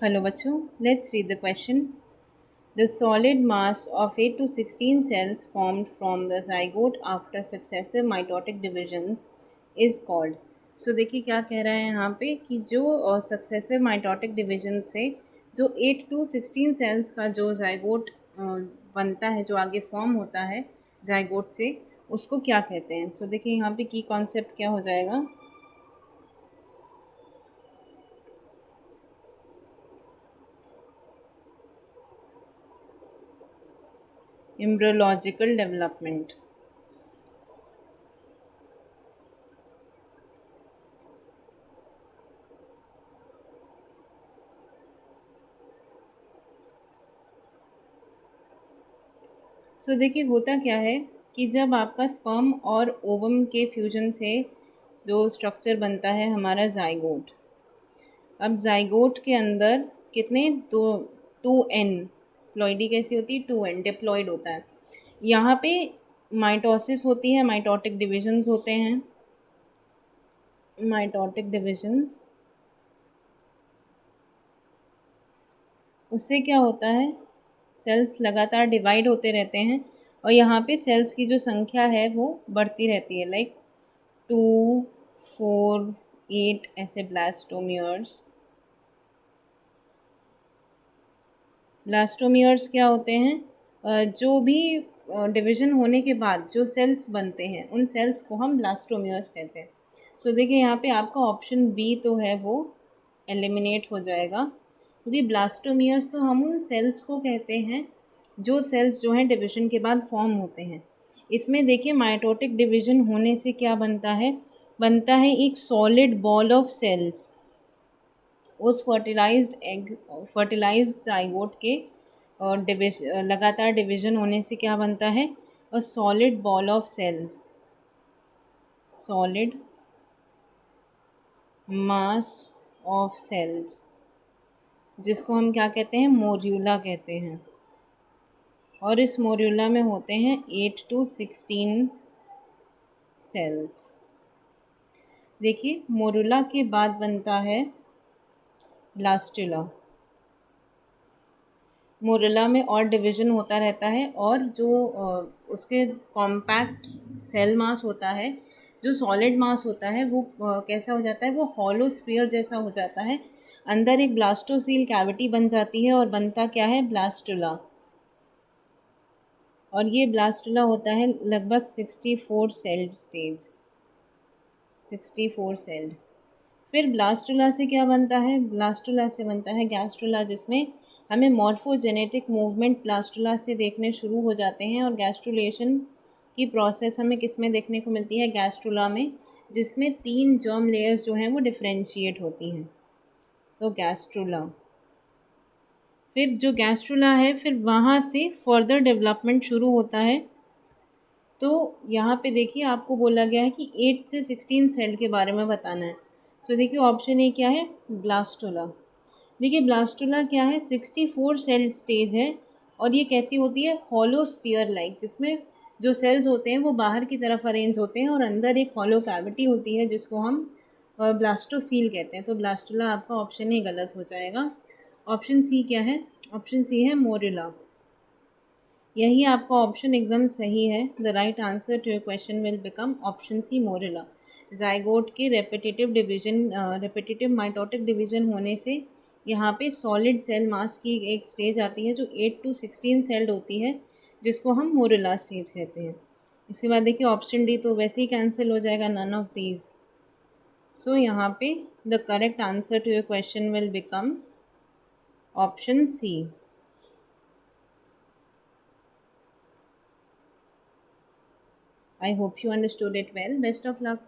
Hello बच्चों, let's read the question. The solid mass of 8 to 16 cells formed from the zygote after successive mitotic divisions is called. So देखिए क्या कह रहा है यहाँ पे कि जो सक्सेसिव माइटोटिक डिवीजन से जो 8 to 16 सेल्स का जो जाइगोट बनता है, जो आगे फॉर्म होता है जाइगोट से, उसको क्या कहते हैं. सो देखिए यहाँ पे की कॉन्सेप्ट क्या हो जाएगा. Embryological development. सो देखिए होता क्या है कि जब आपका स्पर्म और ओवम के फ्यूजन से जो स्ट्रक्चर बनता है हमारा जाइगोट. अब जाइगोट के अंदर कितने दो 2n प्लॉइडी कैसी होती है, 2n डिप्लॉइड होता है. यहाँ पे माइटोसिस होती है, माइटोटिक डिविजन्स होते हैं. माइटोटिक डिविजन्स, उससे क्या होता है, सेल्स लगातार डिवाइड होते रहते हैं और यहाँ पे सेल्स की जो संख्या है वो बढ़ती रहती है. लाइक 2, 4, 8 ऐसे ब्लास्टोमियर्स. ब्लास्टोमियर्स क्या होते हैं, जो भी डिवीजन होने के बाद जो सेल्स बनते हैं उन सेल्स को हम ब्लास्टोमियर्स कहते हैं. सो देखिए यहाँ पे आपका ऑप्शन बी तो है वो एलिमिनेट हो जाएगा, क्योंकि ब्लास्टोमियर्स तो हम उन सेल्स को कहते हैं जो सेल्स जो हैं डिवीजन के बाद फॉर्म होते हैं. इसमें देखिए माइटोटिक डिवीजन होने से क्या बनता है, बनता है एक सॉलिड बॉल ऑफ सेल्स. उस फर्टिलाइज्ड जाइगोट के और लगातार डिवीजन होने से क्या बनता है, a solid ball of cells, solid mass of cells, जिसको हम क्या कहते हैं, मोर्यूला कहते हैं. और इस मोर्यूला में होते हैं 8 to 16 सेल्स. देखिए मोर्यूला के बाद बनता है ब्लास्टुला. मोरेला में और डिवीज़न होता रहता है और जो उसके कॉम्पैक्ट सेल मास होता है, जो सॉलिड मास होता है वो कैसा हो जाता है, वो हॉलो स्फीयर जैसा हो जाता है. अंदर एक ब्लास्टोसील कैविटी बन जाती है और बनता क्या है, ब्लास्टुला. और ये ब्लास्टुला होता है लगभग 64 सेल्ड स्टेज, 64 सेल्ड. फिर ब्लास्टुला से क्या बनता है, ब्लास्टुला से बनता है गैस्ट्रुला, जिसमें हमें मॉर्फोजेनेटिक मूवमेंट ब्लास्टुला से देखने शुरू हो जाते हैं. और गैस्ट्रुलेशन की प्रोसेस हमें किस में देखने को मिलती है, गैस्ट्रुला में, जिसमें 3 जर्म लेयर्स जो हैं वो डिफ्रेंशिएट होती हैं. तो गैस्ट्रुला, फिर जो गैस्ट्रुला है फिर वहाँ से फर्दर डेवलपमेंट शुरू होता है. तो यहाँ पे देखिए आपको बोला गया है कि 8 से 16 सेल के बारे में बताना है. सो देखिए ऑप्शन ए क्या है, ब्लास्टुला. देखिए ब्लास्टुला क्या है, 64 सेल स्टेज है और ये कैसी होती है, हॉलो स्फीयर लाइक, जिसमें जो सेल्स होते हैं वो बाहर की तरफ अरेंज होते हैं और अंदर एक हॉलो कैविटी होती है जिसको हम ब्लास्टोसील कहते हैं. तो ब्लास्टुला आपका ऑप्शन ही गलत हो जाएगा. ऑप्शन सी क्या है, ऑप्शन सी है मोरिला. यही आपका ऑप्शन एकदम सही है. The right answer to your question will become option C, morula. Zygote के रेपिटेटिव माइटोटिक डिवीजन होने से यहाँ पे सॉलिड सेल मास की एक स्टेज आती है जो 8 to 16 सेल्ड होती है, जिसको हम मोरिला स्टेज कहते हैं. इसके बाद देखिए ऑप्शन डी तो वैसे ही कैंसिल हो जाएगा, नन ऑफ दीज. सो यहाँ पे the correct answer to your question will become option C. I hope you understood it well. Best of luck.